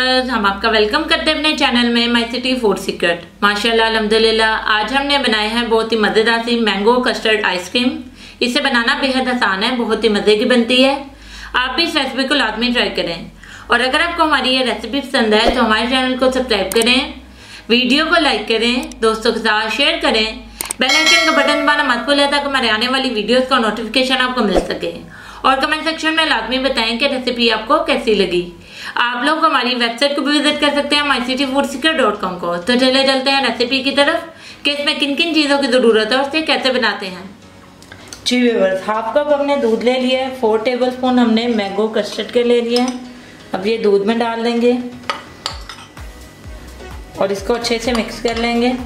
Viewers, हम आपका welcome करते हैं अपने चैनल में माय सिटी फूड सीक्रेट। माशाल्लाह अल्हम्दुलिल्लाह, आज हमने बनाया है बहुत ही मजेदार सी मैंगो कस्टर्ड आइसक्रीम। इसे बनाना बेहद आसान है, बहुत ही मजे की बनती है। आप भी इस रेसिपी को लाजमी ट्राई करें और अगर आपको हमारी ये रेसिपी पसंद है तो हमारे चैनल को सब्सक्राइब करें, वीडियो को लाइक करें, दोस्तों के साथ शेयर करें, बेल आइकन का बटन दबाना मत भूलें ताकि हमारे आने वाली वीडियोस का नोटिफिकेशन आपको मिल सके। और कमेंट सेक्शन में लाजमी बताएं कि रेसिपी आपको कैसी लगी। आप लोग हमारी वेबसाइट को भी विजिट कर सकते हैं mycityfoodseeker.com को। तो चले चलते हैं रेसिपी की तरफ कि इसमें किन किन चीजों की जरूरत है और इसे कैसे बनाते हैं। जी व्यूअर्स, हाफ कप हमने दूध ले लिया है, 4 टेबलस्पून हमने मैंगो कस्टर्ड के ले लिया है। अब ये दूध में डाल देंगे और इसको अच्छे से मिक्स कर लेंगे।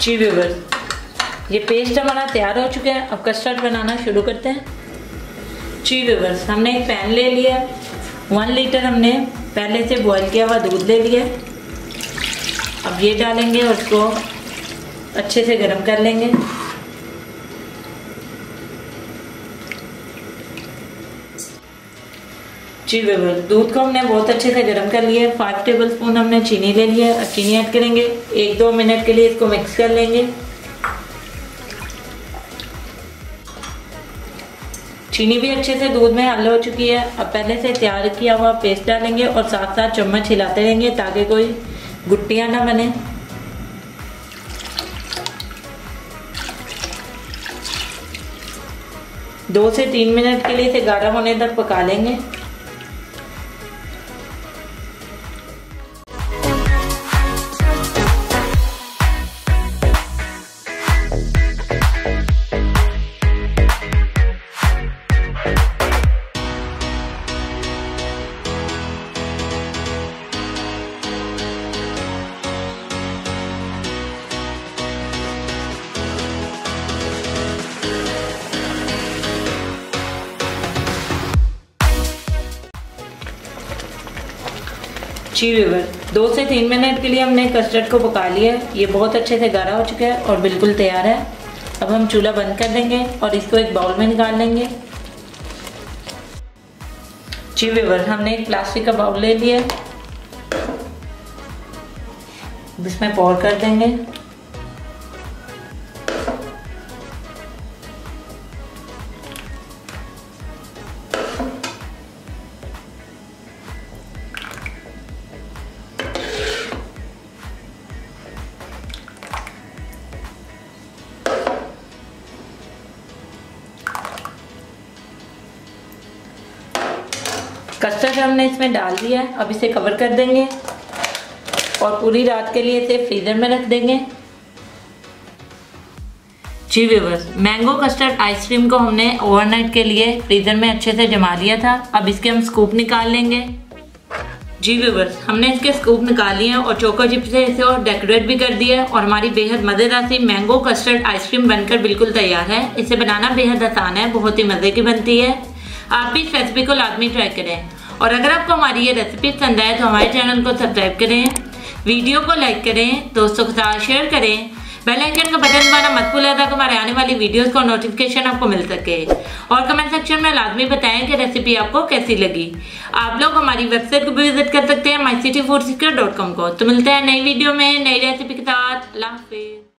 जी व्यूअर्स, ये पेस्ट हमारा तैयार हो चुका है। अब कस्टर्ड बनाना शुरू करते हैं। जी व्यूअर्स, हमने एक पैन ले लिया, 1 लीटर हमने पहले से बॉईल किया हुआ दूध ले लिया। अब ये डालेंगे और उसको अच्छे से गर्म कर लेंगे। जी व्यूअर्स, दूध को हमने बहुत अच्छे से गर्म कर लिया है। 5 टेबलस्पून हमने चीनी ले लिया है। अब चीनी ऐड करेंगे, 1-2 मिनट के लिए इसको मिक्स कर लेंगे। चीनी भी अच्छे से दूध में हल हो चुकी है। अब पहले से तैयार किया हुआ पेस्ट डालेंगे और साथ साथ चम्मच हिलाते रहेंगे ताकि कोई गुठलियां ना बने। दो से 3 मिनट के लिए इसे गाढ़ा होने तक पका लेंगे। जी व्यूअर्स, 2 से 3 मिनट के लिए हमने कस्टर्ड को पका लिया है। ये बहुत अच्छे से गाढ़ा हो चुका है और बिल्कुल तैयार है। अब हम चूल्हा बंद कर देंगे और इसको एक बाउल में निकाल लेंगे। जी व्यूअर्स, हमने एक प्लास्टिक का बाउल ले लिया, इसमें पोर कर देंगे। कस्टर्ड हमने इसमें डाल दिया है। अब इसे कवर कर देंगे और पूरी रात के लिए इसे फ्रीजर में रख देंगे। जी व्यूअर्स, मैंगो कस्टर्ड आइसक्रीम को हमने ओवरनाइट के लिए फ्रीजर में अच्छे से जमा लिया था। अब इसके हम स्कूप निकाल लेंगे। जी व्यूअर्स, हमने इसके स्कूप निकाल लिए हैं और चोको चिप से इसे और डेकोरेट भी कर दिया है और हमारी बेहद मजेदार सी मैंगो कस्टर्ड आइसक्रीम बनकर बिल्कुल तैयार है। इसे बनाना बेहद आसान है, बहुत ही मजे की बनती है। आप भी इस रेसिपी को लाजमी ट्राई करें और अगर आपको हमारी ये रेसिपी पसंद आए तो हमारे चैनल को सब्सक्राइब करें, वीडियो को लाइक करें, दोस्तों के साथ शेयर करें, बेल आइकन का बटन दबाना मत भूलें ताकि हमारे आने वाली वीडियोस का नोटिफिकेशन आपको मिल सके। और कमेंट सेक्शन में लाजमी बताएं कि रेसिपी आपको कैसी लगी। आप लोग हमारी वेबसाइट को भी विजिट कर सकते हैं mycityfoodseeker.com को। तो मिलते हैं नई वीडियो में नई रेसिपी के साथ। अल्लाह हाफिज़।